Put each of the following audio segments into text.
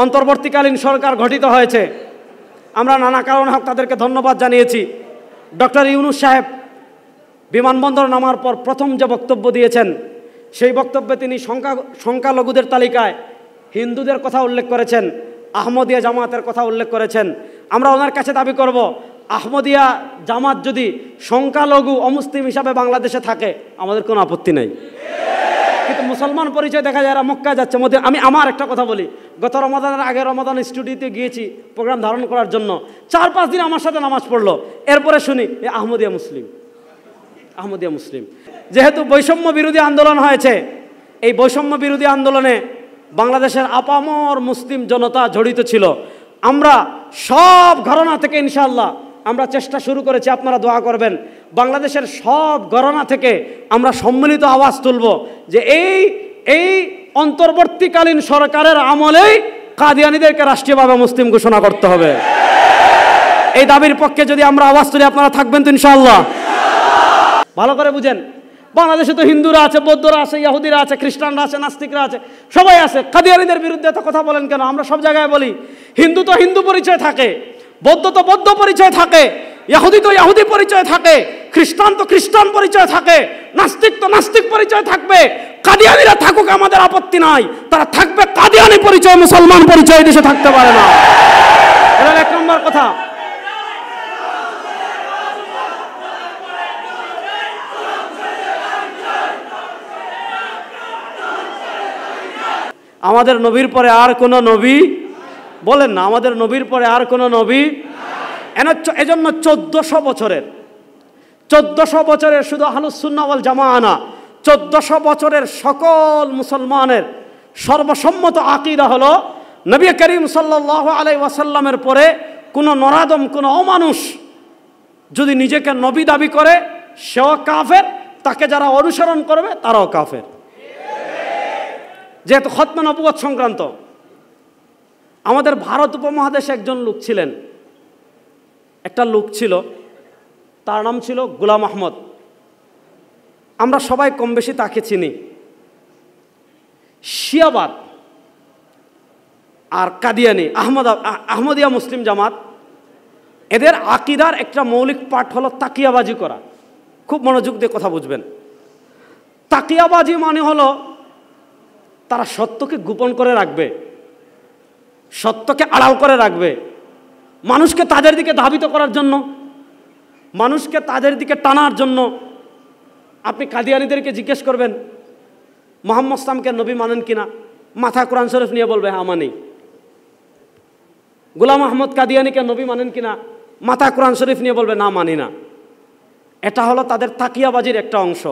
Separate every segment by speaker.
Speaker 1: অন্তর্বর্তীকালীন সরকার গঠিত হয়েছে। আমরা নানা কারণে হোক তাদেরকে ধন্যবাদ জানিয়েছি। ডক্টর ইউনূস সাহেব বিমানবন্দর নামার পর প্রথম যে বক্তব্য দিয়েছেন, সেই বক্তব্যে তিনি সংখ্যালঘুদের তালিকায় হিন্দুদের কথা উল্লেখ করেছেন, আহমদিয়া জামাতের কথা উল্লেখ করেছেন। আমরা ওনার কাছে দাবি করব, আহমদিয়া জামাত যদি সংখ্যালঘু অমুসলিম হিসাবে বাংলাদেশে থাকে আমাদের কোনো আপত্তি নেই, কিন্তু মুসলমান পরিচয় দেখা যায় এরা মক্কায় যাচ্ছে। আমি আমার একটা কথা বলি, গত রমাদানের আগে রমাদান স্টুডিওতে গিয়েছি প্রোগ্রাম ধারণ করার জন্য। 4-5 দিন আমার সাথে নামাজ পড়লো, এরপরে শুনি এ আহমদিয়া মুসলিম, আহমদিয়া মুসলিম। যেহেতু বৈষম্য বিরোধী আন্দোলন হয়েছে, এই বৈষম্য বিরোধী আন্দোলনে বাংলাদেশের আপামর মুসলিম জনতা জড়িত ছিল। আমরা সব ঘরানা থেকে ইনশাআল্লাহ আমরা চেষ্টা শুরু করেছি, আপনারা দোয়া করবেন। বাংলাদেশের সব ঘরানা থেকে আমরা সম্মিলিত আওয়াজ তুলব যে এই অন্তর্বর্তীকালীন সরকারের আমলেই কাদিয়ানীদেরকে রাষ্ট্রীয়ভাবে মুসলিম ঘোষণা করতে হবে। এই দাবির পক্ষে যদি আমরা আওয়াজ তুলি আপনারা থাকবেন তো ইনশাআল্লাহ? ভালো করে বুঝেন, বাংলাদেশে তো হিন্দুরা আছে, বৌদ্ধরা আছে, ইহুদিরা আছে, খ্রিস্টানরা আছে, নাস্তিকরা আছে, সবাই আছে। কাদিয়ানীদের বিরুদ্ধে এত কথা বলেন কেন? আমরা সব জায়গায় বলি, হিন্দু তো হিন্দু পরিচয় থাকে, বৌদ্ধ তো বৌদ্ধ পরিচয় থাকে, ইহুদি তো ইহুদি পরিচয় থাকে, খ্রিস্টান তো খ্রিস্টান পরিচয় থাকে, নাস্তিক তো নাস্তিক পরিচয় থাকবে। কাদিয়ানীরা থাকুক, আমাদের আপত্তি নাই, তারা থাকবে কাদিয়ানী পরিচয়, মুসলমান পরিচয় দেশে থাকতে পারে না। এটা 1 নম্বর কথা। আমাদের নবীর পরে আর কোন নবী বলেন না, আমাদের নবীর পরে আর কোন নবী। এজন্য 1400 বছরের শুধু আহলুস সুন্নাহ ওয়াল জামাআহ না, 1400 বছরের সকল মুসলমানের সর্বসম্মত আকীদা হলো নবী করিম সাল্লাল্লাহু আলাইহি ওয়াসাল্লামের পরে কোন নরাদম, কোন অমানুষ যদি নিজেকে নবী দাবি করে সেও কাফের, তাকে যারা অনুসরণ করবে তারাও কাফের। যেহেতু খতমে নবুয়ত সংক্রান্ত, আমাদের ভারত উপমহাদেশে একজন লোক ছিলেন, একটা লোক ছিল, তার নাম ছিল গোলাম আহমদ। আমরা সবাই কম বেশি তাকে চিনি। শিয়াবাদ আর কাদিয়ানি, আহমদিয়া মুসলিম জামাত, এদের আকীদার একটা মৌলিক পাঠ হলো তাকিয়াবাজি করা। খুব মনোযোগ দিয়ে কথা বুঝবেন। তাকিয়াবাজি মানে হলো তারা সত্যকে গোপন করে রাখবে, সত্যকে আড়াল করে রাখবে, মানুষকে তাদের দিকে ধাবিত করার জন্য, মানুষকে তাদের দিকে টানার জন্য। আপনি কাদিয়ানীদেরকে জিজ্ঞেস করবেন মুহাম্মদ সাল্লামকে নবী মানেন কিনা, মাথা কোরআন শরীফ নিয়ে বলবে হ্যাঁ মানি। গোলাম আহমদ কাদিয়ানীকে নবী মানেন কিনা, মাথা কোরআন শরীফ নিয়ে বলবে না মানি না। এটা হলো তাদের তাকিয়াবাজির একটা অংশ।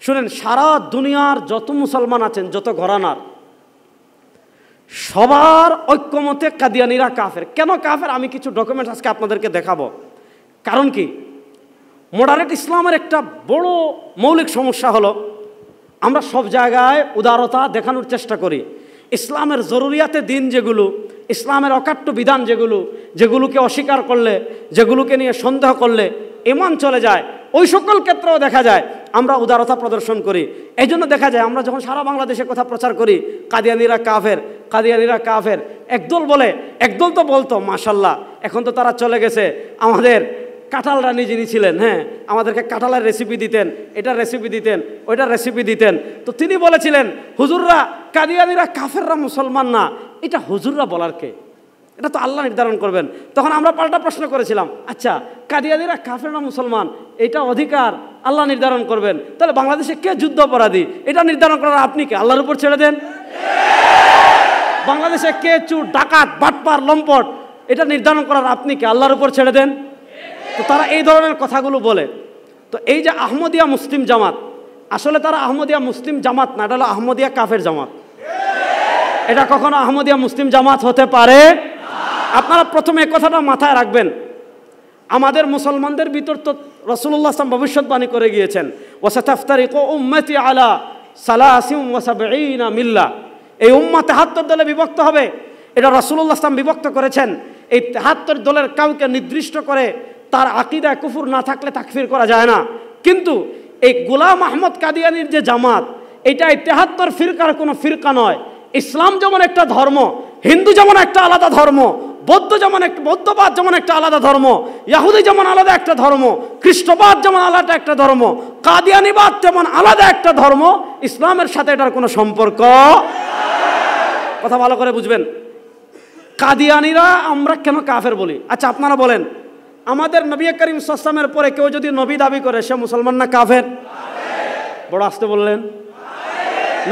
Speaker 1: শুনেন, সারা দুনিয়ার যত মুসলমান আছেন, যত ঘরানার, সবার ঐক্যমতে কাদিয়ানীরা কাফের। কেন কাফের আমি কিছু ডকুমেন্টস আজকে আপনাদেরকে দেখাবো। কারণ কি, মডারেট ইসলামের একটা বড় মৌলিক সমস্যা হলো আমরা সব জায়গায় উদারতা দেখানোর চেষ্টা করি। ইসলামের জরুরিয়াতে দিন যেগুলো, ইসলামের অকাট্য বিধান যেগুলোকে অস্বীকার করলে, যেগুলোকে নিয়ে সন্দেহ করলে ঈমান চলে যায়, ওই সকল ক্ষেত্রেও দেখা যায় আমরা উদারতা প্রদর্শন করি। এই জন্য দেখা যায় আমরা যখন সারা বাংলাদেশে কথা প্রচার করি কাদিয়ানীরা কাফের, কাদিয়ানীরা কাফের, একদল তো বলতো মাশাল্লাহ, এখন তো তারা চলে গেছে। আমাদের কাঁঠাল রানী যিনি ছিলেন, হ্যাঁ, আমাদেরকে কাঁঠালের রেসিপি দিতেন, এটার রেসিপি দিতেন, ওইটার রেসিপি দিতেন। তো তিনি বলেছিলেন হুজুররা কাদিয়ানীরা কাফেররা মুসলমান না, এটা হুজুররা বলার কে? এটা তো আল্লাহ নির্ধারণ করবেন। তখন আমরা পাল্টা প্রশ্ন করেছিলাম, আচ্ছা কাদিয়ানীরা কাফের না মুসলমান, এটা অধিকার আল্লাহ নির্ধারণ করবেন, তাহলে বাংলাদেশে কে যুদ্ধ অপরাধী এটা নির্ধারণ করার আপনি কে? আল্লাহর উপর ছেড়ে দেন। বাংলাদেশে কে চোর, ডাকাত, বাটপার, লম্পট এটা নির্ধারণ করার আপনি কে? আল্লাহর উপর ছেড়ে দেন। তো তারা এই ধরনের কথাগুলো বলে। তো এই যে আহমদিয়া মুসলিম জামাত, আসলে তারা আহমদিয়া মুসলিম জামাত না, এটা হলো আহমদিয়া কাফের জামাত। এটা কখনো আহমদিয়া মুসলিম জামাত হতে পারে। আপনারা প্রথমে এই কথাটা মাথায় রাখবেন। আমাদের মুসলমানদের ভিতর তো রাসূলুল্লাহ সাল্লাল্লাহু আলাইহি ওয়াসাল্লাম ভবিষ্যৎবাণী করে গিয়েছেন, ওয়াসাতাফতারিকু উম্মতি আলা সালাসিন ওয়া সাবঈনা মিল্লাহ। এই উম্মাত ৭৩ দলে বিভক্ত হবে, এটা রাসূলুল্লাহ সাল্লাল্লাহু আলাইহি ওয়াসাল্লাম বিভক্ত করেছেন। এই ৭৩ দলের কাউকে নির্দিষ্ট করে তার আকীদায় কুফর না থাকলে তাকফির করা যায় না। কিন্তু এই গোলাম আহমদ কাদিয়ানীর যে জামাত, এটা ৭৩ ফিরকার কোনো ফিরকা নয়। ইসলাম যেমন একটা ধর্ম, হিন্দু যেমন একটা আলাদা ধর্ম, বৌদ্ধবাদ যেমন একটা আলাদা ধর্ম, ইহুদি যেমন আলাদা একটা ধর্ম, খ্রিস্টবাদ যেমন আলাদা একটা ধর্ম, কাদিয়ানিবাদ যেমন আলাদা একটা ধর্ম, ইসলামের সাথে এটার কোনো সম্পর্ক। কথা ভালো করে বুঝবেন। কাদিয়ানিরা আমরা কেন কাফের বলি? আচ্ছা আপনারা বলেন, আমাদের নবী করিম সাল্লাল্লাহু আলাইহি ওয়াসাল্লামের পরে কেউ যদি নবী দাবি করে সে মুসলমান না কাফের? বড় আসতে বললেন।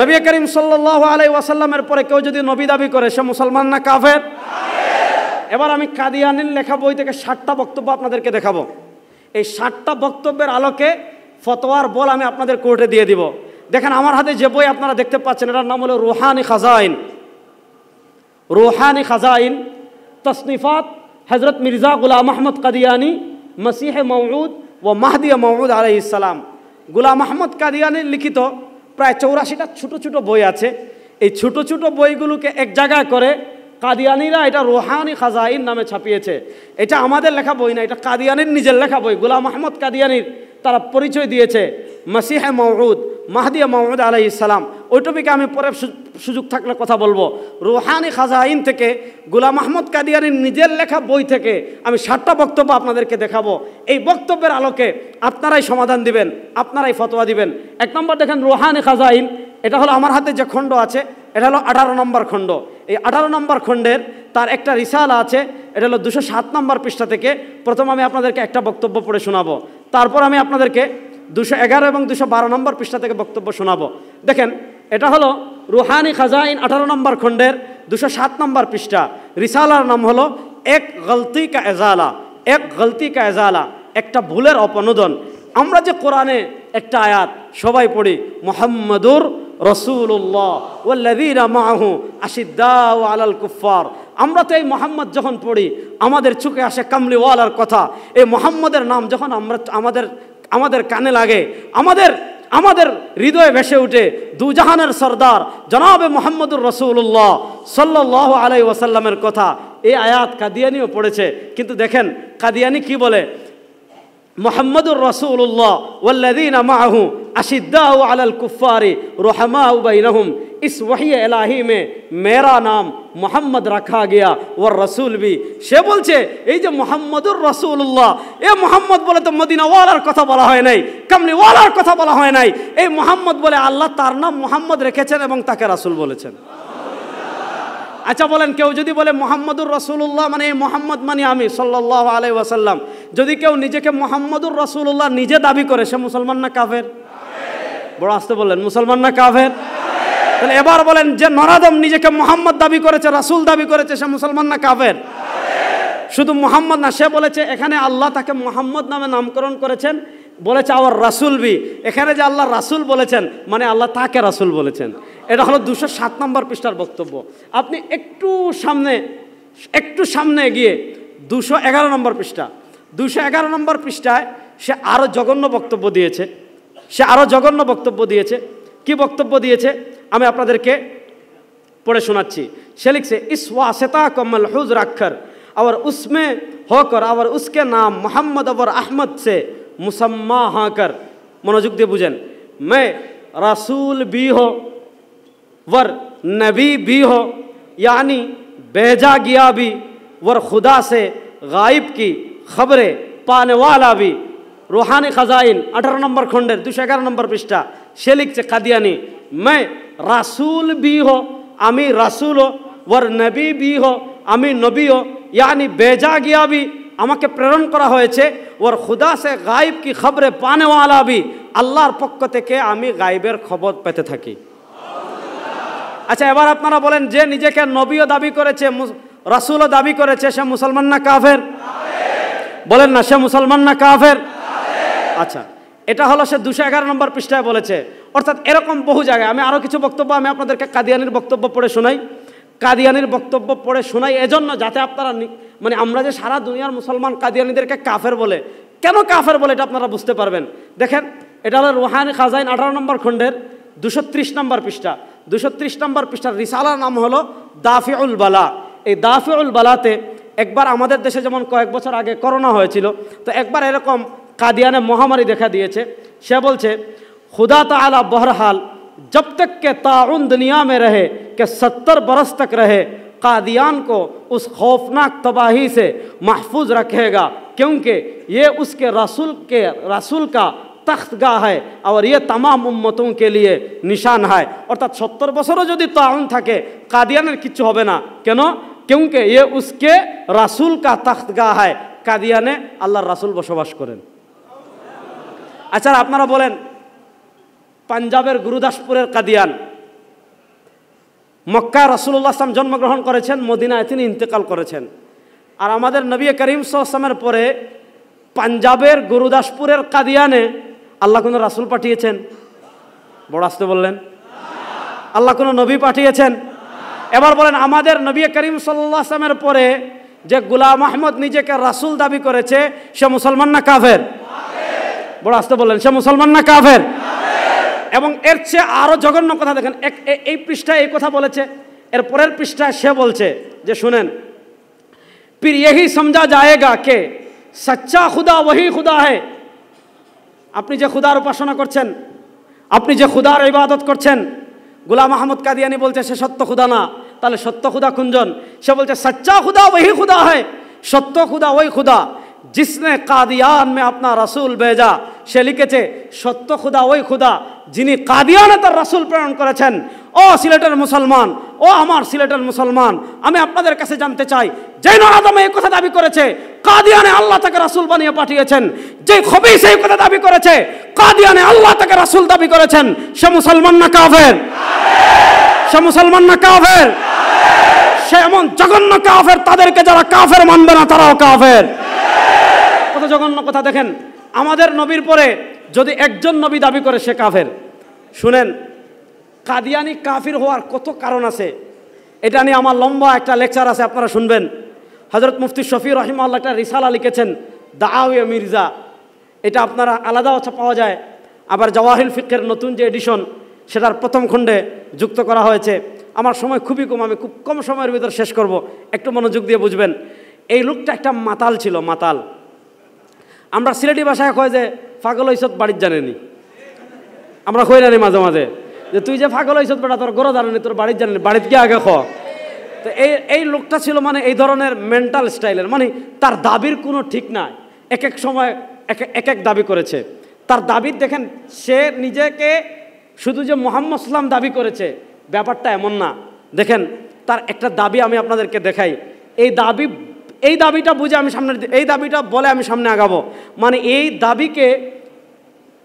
Speaker 1: নবী করিম সাল্লাল্লাহু আলাইহি ওয়াসাল্লামের পরে কেউ যদি নবী দাবি করে সে মুসলমান না কাফের? এবার আমি কাদিয়ানির লেখা বই থেকে 60টা বক্তব্য আপনাদেরকে দেখাবো। এই 60টা বক্তব্যের আলোকে ফতোয়ার বল আমি আপনাদের কোর্টে দিয়ে দিব। দেখেন আমার হাতে যে বই আপনারা দেখতে পাচ্ছেন, এটার নাম হলো রুহানি খাজাইন। রুহানি খাজাইন তসনিফাত হযরত মির্জা গুলাম আহমদ কাদিয়ানি মসিহ মওউদ ও মাহদি মওউদ আলাইহিস সালাম। গুলাম আহমদ কাদিয়ানির লিখিত প্রায় 84টা ছোট ছোট বই আছে। এই ছোট ছোট বইগুলোকে এক জায়গায় করে কাদিয়ানিরা এটা রুহানি খাজাইন নামে ছাপিয়েছে। এটা আমাদের লেখা বই না, এটা কাদিয়ানির নিজের লেখা বই। গুলাম আহমদ কাদিয়ানির তারা পরিচয় দিয়েছে মসিহ মওউদ মাহদি মওউদ আলাইহিস সালাম। ওই টপিকে আমি পরে সুযোগ থাকলে কথা বলবো। রুহানি খাজাইন থেকে গুলাম আহমদ কাদিয়ানির নিজের লেখা বই থেকে আমি 60টা বক্তব্য আপনাদেরকে দেখাবো। এই বক্তব্যের আলোকে আপনারাই সমাধান দিবেন, আপনারাই ফতোয়া দিবেন। 1 নম্বর দেখেন রুহানি খাজাইন, এটা হলো আমার হাতে যে খণ্ড আছে এটা হলো 18 নম্বর খণ্ড। এই 18 নম্বর খণ্ডের তার একটা রিসালা আছে, এটা হলো 207 নম্বর পৃষ্ঠা থেকে। প্রথম আমি আপনাদেরকে একটা বক্তব্য পড়ে শোনাবো, তারপর আমি আপনাদেরকে 211 এবং 212 নম্বর পৃষ্ঠা থেকে বক্তব্য শোনাবো। দেখেন এটা হলো রুহানি খাজাইন 18 নম্বর খণ্ডের 207 নম্বর পৃষ্ঠা। রিসালার নাম হলো এক গলতি কা এজালা। এক গলতি কা এজালা, একটা ভুলের অপনোদন। আমরা যে কোরআনে একটা আয়াত সবাই পড়ি, মুহাম্মাদুর রাসূলুল্লাহ ওয়াল্লাযীনা মাআহু আশিদ্দাউ আলাল কুফফার। আমরা তো এই মোহাম্মদ যখন পড়ি আমাদের চোখে আসে কামলিওয়ালার কথা। এই মোহাম্মদের নাম যখন আমাদের কানে লাগে, আমাদের হৃদয়ে ভেসে উঠে দুজাহানের সরদার জনাবে মুহাম্মদুর রাসূলুল্লাহ সাল্লাল্লাহু আলাইহি ওয়াসাল্লামের কথা। এই আয়াত কাদিয়ানিও পড়েছে, কিন্তু দেখেন কাদিয়ানি কি বলে, মুহাম্মদুর রাসূলুল্লাহ ওয়াল্লাযীনা মাআহু अशिद्दाउ अलल कुफ्फारी रुहमाउ बैनहुम। इस वही इलाही में मेरा नाम मोहम्मद रखा गया और रसूल भी। সে বলছে এই যে মুহাম্মদুর রাসূলুল্লাহ, এই মুহাম্মদ বলে তো মদিনাওয়ালার কথা বলা হয় নাই, কামলিওয়ালার কথা বলা হয় নাই। এই মুহাম্মদ বলে আল্লাহ তার নাম মুহাম্মদ রেখেছেন এবং তাকে রাসূল বলেছেন। আচ্ছা বলেন, কেউ যদি বলে মুহাম্মদুর রাসূলুল্লাহ মানে এই মুহাম্মদ মানে আমি সাল্লাল্লাহু আলাইহি ওয়াসাল্লাম, যদি কেউ নিজেকে মুহাম্মদুর রাসূলুল্লাহ নিজে দাবি করে সে মুসলমান না কাফের? বড় আসতে বললেন, মুসলমান না কাফের? তাহলে এবার বলেন, যে নরাদম নিজেকে মুহাম্মদ দাবি করেছে, রাসূল দাবি করেছে, সে মুসলমান না কাফের? শুধু মুহাম্মদ না, সে বলেছে এখানে আল্লাহ তাকে মুহাম্মদ নামে নামকরণ করেছেন, বলেছে আবার রাসূল বি। এখানে যে আল্লাহ রাসূল বলেছেন মানে আল্লাহ তাকে রাসূল বলেছেন। এটা হলো 207 নম্বর পৃষ্ঠার বক্তব্য। আপনি একটু সামনে গিয়ে 211 নম্বর পৃষ্ঠা, 211 নম্বর পৃষ্ঠায় সে আরো জঘন্য বক্তব্য দিয়েছে। কি বক্তব্য দিয়েছে আমি আপনাদেরকে পড়ে শোনাচ্ছি। সে লিখছে, ইস ওয়াসিতা को मलहूज रखकर और उसमें होकर और उसके नाम मोहम्मद और अहमद से मुसम्मा हाकर। मनोजुग দিয়ে বুঝেন, मैं रसूल भी हो वर नबी भी हो यानी भेजा गया भी वर खुदा से गायब की खबरें पाने वाला भी। রুহানি খাজাইন 18 নম্বর খণ্ডের 211 নম্বর পৃষ্ঠা। সে লিখছে কাদিয়ানি, मैं রাসূল भी हो, আমি রাসূল হো, ওর নবী भी हो, আমি নবী হো, यानी भेजा गया भी, আমাকে প্রেরণ করা হয়েছে, ওর খুদা সে গায়েব কি খবরে পানে ওয়ালা भी, আল্লাহর পক্ষ থেকে আমি গায়েবের খবর পেতে থাকি। আচ্ছা এবার আপনারা বলেন, যে নিজেকে নবীও দাবি করেছে, রাসূলও দাবি করেছে, সে মুসলমান না কাফের? বলেন না, সে মুসলমান না কাফের? আচ্ছা, এটা হলো সে 211 নম্বর পৃষ্ঠায় বলেছে। অর্থাৎ এরকম বহু জায়গায় আমি আরও কিছু বক্তব্য আমি আপনাদেরকে কাদিয়ানির বক্তব্য পড়ে শোনাই এজন্য যাতে আপনারা মানে আমরা যে সারা দুনিয়ার মুসলমান কাদিয়ানিদেরকে কাফের বলে, কেন কাফের বলে এটা আপনারা বুঝতে পারবেন। দেখেন এটা হলো রুহানি খাজাইন 18 নম্বর খণ্ডের 230 নম্বর পৃষ্ঠা। 230 নম্বর পৃষ্ঠার রিসালার নাম হলো দাফিউল বালা। এই দাফিউল বালাতে একবার আমাদের দেশে যেমন কয়েক বছর আগে করোনা হয়েছিল, তো একবার এরকম कादियाने महामारी देखा दिए। से बोलছে, खुदा ताला बहरहाल जब तक के ताउन दुनिया में रहे कि 70 बरस तक रहे कादियान को उस खौफनाक तबाही से महफूज रखेगा, क्योंकि ये उसके रसूल का तख्तगाह है और ये तमाम उम्मतों के लिए निशान है। अर्थात 70 বছরও যদি তাউন থাকে কাদিয়ানের কিচ্ছু হবে না। কেন? क्योंकि ये उसके रसूल का तख्तगाह है। কাদিয়ানে আল্লাহর রাসূল বসবাস করেন। আচ্ছা, আপনারা বলেন, পাঞ্জাবের গুরুদাসপুরের কাদিয়ান, মক্কায় রাসূলুল্লাহ সাল্লাল্লাহু আলাইহি ওয়াসাল্লাম জন্মগ্রহণ করেছেন, মদিনায় তিনি ইন্তেকাল করেছেন। আর আমাদের নবী করিম সাল্লাল্লাহু আলাইহি ওয়াসাল্লামের পরে পাঞ্জাবের গুরুদাসপুরের কাদিয়ানে আল্লাহ কোনো রাসূল পাঠিয়েছেন? বড় আসতে বললেন। আল্লাহ কোনো নবী পাঠিয়েছেন? এবার বলেন, আমাদের নবী করিম সাল্লাল্লাহু আলাইহি ওয়াসাল্লামের পরে যে গোলাম আহমদ নিজেকে রাসূল দাবি করেছে, সে মুসলমান না কাফের? বড় আসতে বললেন, সে মুসলমান না কাফের? এবং এর চেয়ে আরো জঘন্য কথা দেখেন, এই পৃষ্ঠায় এই কথা বলেছে, এর পরের পৃষ্ঠায় সে বলছে যে শুনেন, फिर यही समझा जाएगा कि सच्चा खुदा वही खुदा है। আপনি যে খুদার উপাসনা করছেন, আপনি যে খুদার ইবাদত করছেন, গোলাম আহমদ কাদিয়ানি বলছে সে সত্য খুদা না। তাহলে সত্য খুদা কোনজন? সে বলছে सच्चा खुदा वही खुदा है। সত্য খুদা ওই খুদা जिसने कादियान में अपना रसूल भेजा। সে লিখেছে সত্য খুদা ওই খুদা যিনি কাদিয়ানে তার রাসূল প্রেরণ করেছেন। ও সিলেটের মুসলমান, ও আমার সিলেটের মুসলমান, আমি আপনাদের কাছে জানতে চাই, যে নরাদম এই কথা দাবি করেছে কাদিয়ানে আল্লাহ তাকে রাসূল বানিয়ে পাঠিয়েছেন, যে খবিস এই কথা দাবি করেছে কাদিয়ানে আল্লাহ তাকে রাসূল দাবি করেছেন, সে মুসলমান না কাফের? সে মুসলমান না কাফের? সে এমন জঘন্য কাফের, তাদেরকে যারা কাফের মানবে না তারাও কাফের। কত জঘন্য কথা দেখেন। আমাদের নবীর পরে যদি একজন নবী দাবি করে সে কাফের। শুনেন, কাদিয়ানি কাফির হওয়ার কত কারণ আছে, এটা নিয়ে আমার লম্বা একটা লেকচার আছে, আপনারা শুনবেন। হযরত মুফতি শফি রাহিমাহুল্লাহ একটা রিসালা লিখেছেন, দাওয়া মির্জা। এটা আপনারা আলাদা পাওয়া যায়। আবার জাওয়াহিরুল ফিকহের নতুন যে এডিশন, সেটার প্রথম খণ্ডে যুক্ত করা হয়েছে। আমার সময় খুবই কম, আমি খুব কম সময়ের ভিতর শেষ করব, একটু মনোযোগ দিয়ে বুঝবেন। এই লোকটা একটা মাতাল ছিল, মাতাল। আমরা সিলেটি ভাষায় কয় যে পাগল হইছত বাড়ির জানেনি। আমরা কই জানি মাঝে মাঝে যে তুই যে পাগল হইছত বেটা, তোর গরো জানেনি, তোর বাড়ির জানেনি, বাড়িতে গিয়ে আগে খ। তো এই লোকটা ছিল মানে এই ধরনের মেন্টাল স্টাইলের, মানে তার দাবির কোনো ঠিক নাই। এক এক সময় এক এক দাবি করেছে। তার দাবির দেখেন, সে নিজেকে শুধু যে মুহাম্মদ সাল্লাল্লাহু আলাইহি ওয়াসাল্লাম দাবি করেছে, ব্যাপারটা এমন না। দেখেন, তার একটা দাবি আমি আপনাদেরকে দেখাই। এই দাবিটা বুঝে আমি সামনে, এই দাবিটা বলে আমি সামনে আগাবো। মানে এই দাবিকে,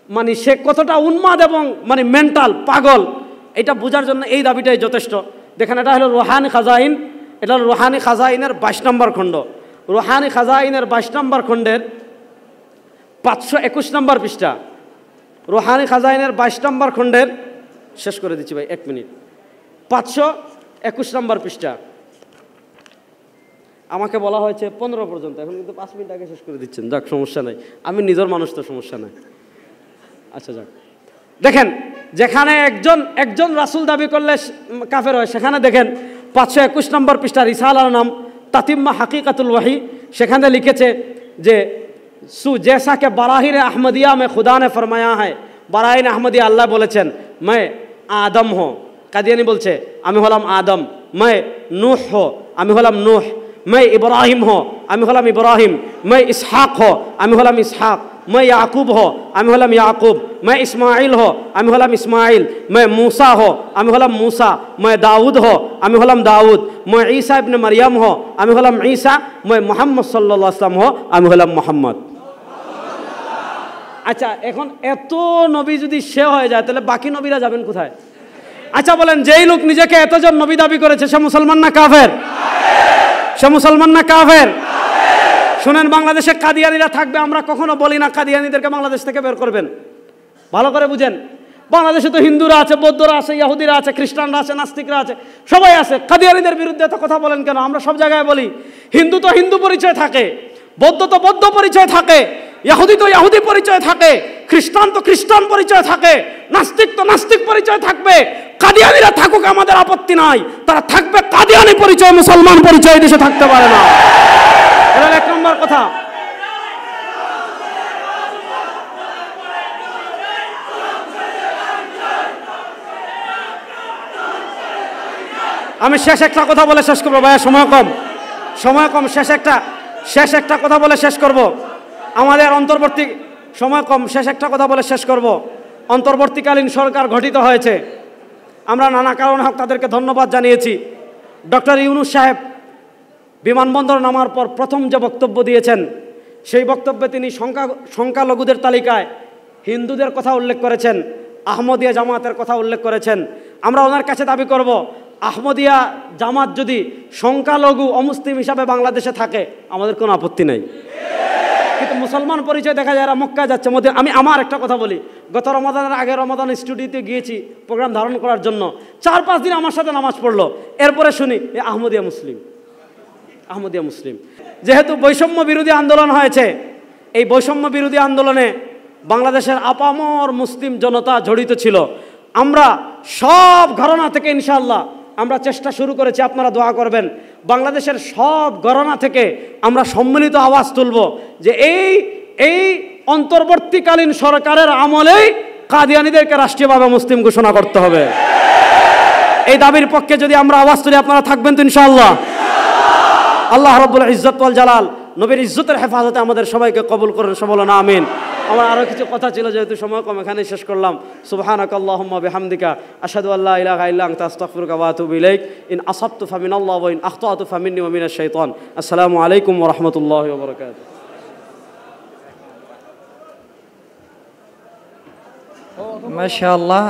Speaker 1: মানে সে কতটা উন্মাদ এবং মানে মেন্টাল পাগল, এটা বোঝার জন্য এই দাবিটাই যথেষ্ট। দেখেন, এটা হলো রুহানি খাজাইন, এটা হলো রুহানি খাজাইনের 22 নম্বর খণ্ড। রুহানি খাজাইনের 22 নম্বর খণ্ডের 521 নম্বর পৃষ্ঠা। রুহানি খাজাইনের 22 নম্বর খণ্ডের, শেষ করে দিচ্ছি ভাই, 1 মিনিট, 521 নম্বর পৃষ্ঠা। আমাকে বলা হয়েছে 15 পর্যন্ত, এখন কিন্তু 5 মিনিট আগে শেষ করে দিচ্ছেন। যাক, সমস্যা নাই, আমি নিজের মানুষ তো, সমস্যা নাই। আচ্ছা যাক, দেখেন, যেখানে একজন রাসূল দাবি করলে কাফের হয়, সেখানে দেখেন 521 নম্বর পৃষ্ঠা, রিসালার নাম তাতিম্মা হাকিকাতুল ওয়াহি। সেখানে লিখেছে যে জেসা কে বারাহির আহমদিয়া মে খুদা নে ফরমায়া হ্যায়, বারাহিন আহমদিয়া আল্লাহ বলেছেন, मैं आदम हो, কাদিয়ানি বলছে আমি হলাম আদম, मैं नूह हो, আমি হলাম নূহ, मैं इब्राहिम हो, আমি হলাম ইব্রাহিম, मैं इसहाक हो, আমি হলাম इसहाक, मैं याकूब हो, আমি হলাম याकूब, मैं इस्माइल हो, আমি হলাম इस्माइल, मैं मूसा हो, আমি হলাম मूसा, मैं दाऊद हो, আমি হলাম दाऊद, मैं ईसा इब्न मरियम हो, আমি হলাম ईसा, मैं मोहम्मद सल्लल्लाहु अलैहि वसल्लम हो, আমি হলাম মোহাম্মদ। আচ্ছা, এখন এত নবী যদি সে হয়ে যায়, তাহলে বাকি নবীরা যাবেন কোথায়? আচ্ছা বলেন, যেই লোক নিজেকে এতজন নবী দাবি করেছে, সে মুসলমান না কাফের? সে মুসলমান না কাফের? শুনেন, বাংলাদেশে কাদিয়ানিরা থাকবে, আমরা কখনো বলি না কাদিয়ানিদেরকে বাংলাদেশ থেকে বের করবেন। ভালো করে বুঝেন, বাংলাদেশে তো হিন্দুরা আছে, বৌদ্ধরা আছে, ইহুদিরা আছে, খ্রিস্টানরা আছে, নাস্তিকরা আছে, সবাই আছে। কাদিয়ানিদের বিরুদ্ধে এত কথা বলেন কেন? আমরা সব জায়গায় বলি, হিন্দু তো হিন্দু পরিচয় থাকে, বৌদ্ধ তো বৌদ্ধ পরিচয় থাকে, ইহুদি তো ইহুদি পরিচয় থাকে, খ্রিস্টান তো খ্রিস্টান পরিচয় থাকে, নাস্তিক তো নাস্তিক পরিচয় থাকবে। কাদিয়ানিরা থাকুক, আমাদের আপত্তি নাই, তারা থাকবে কাদিয়ানি পরিচয়, মুসলমান পরিচয় দেশে থাকতে পারে না। এটা 1 নম্বর কথা। আমি শেষ একটা কথা বলে শেষ করবো ভাইয়া, সময় কম, শেষ একটা কথা বলে শেষ করব। আমাদের শেষ একটা কথা বলে শেষ করব। অন্তর্বর্তীকালীন সরকার গঠিত হয়েছে, আমরা নানা কারণে হোক তাদেরকে ধন্যবাদ জানিয়েছি। ডক্টর ইউনূস সাহেব বিমানবন্দর নামার পর প্রথম যে বক্তব্য দিয়েছেন, সেই বক্তব্যে তিনি সংখ্যালঘুদের তালিকায় হিন্দুদের কথা উল্লেখ করেছেন, আহমদিয়া জামাতের কথা উল্লেখ করেছেন। আমরা ওনার কাছে দাবি করব, আহমদিয়া জামাত যদি সংখ্যালঘু অমুসলিম হিসাবে বাংলাদেশে থাকে আমাদের কোনো আপত্তি নেই, কিন্তু মুসলমান পরিচয় দেখা যায় এরা মক্কায় যাচ্ছে। আমি আমার একটা কথা বলি, গত রমাদানের আগে রমাদান স্টুডিওতে গিয়েছি প্রোগ্রাম ধারণ করার জন্য, 4-5 দিন আমার সাথে নামাজ পড়লো, এরপরে শুনি এ আহমদিয়া মুসলিম। যেহেতু বৈষম্য বিরোধী আন্দোলন হয়েছে, এই বৈষম্য বিরোধী আন্দোলনে বাংলাদেশের আপামর মুসলিম জনতা জড়িত ছিল। আমরা সব ঘরানা থেকে ইনশাআল্লাহ আমরা চেষ্টা শুরু করেছি, আপনারা দোয়া করবেন। বাংলাদেশের সব ঘরানা থেকে আমরা সম্মিলিত আওয়াজ তুলব যে এই অন্তর্বর্তীকালীন সরকারের আমলেই কাদিয়ানীদেরকে রাষ্ট্রীয়ভাবে মুসলিম ঘোষণা করতে হবে। এই দাবির পক্ষে যদি আমরা আওয়াজ তুলি আপনারা থাকবেন তো ইনশাআল্লাহ। আল্লাহ রাব্বুল ইজ্জত ওয়াল জালাল নবীর ইজ্জতের হেফাজতে আমাদের সবাইকে কবুল করেন, সবাই বলেন আমিন। আমার আরও কিছু কথা ছিল, যেহেতু সময় কম এখানেই শেষ করলাম। সুবহানাকাল্লাহুম্মা বিহামদিকা আশহাদু আল্লা ইলাহা ইল্লা আনতা আস্তাগফিরুকা ওয়া আতুবু ইলাইক। ইন আসাবতু ফামিনাল্লাহি ওয়া ইন আখতাতু ফামিন্নী ওয়া মিনাশ শাইতান। আসসালামু আলাইকুম ওয়া রাহমাতুল্লাহি ওয়া বারাকাতুহু।
Speaker 2: মাশাআল্লাহ।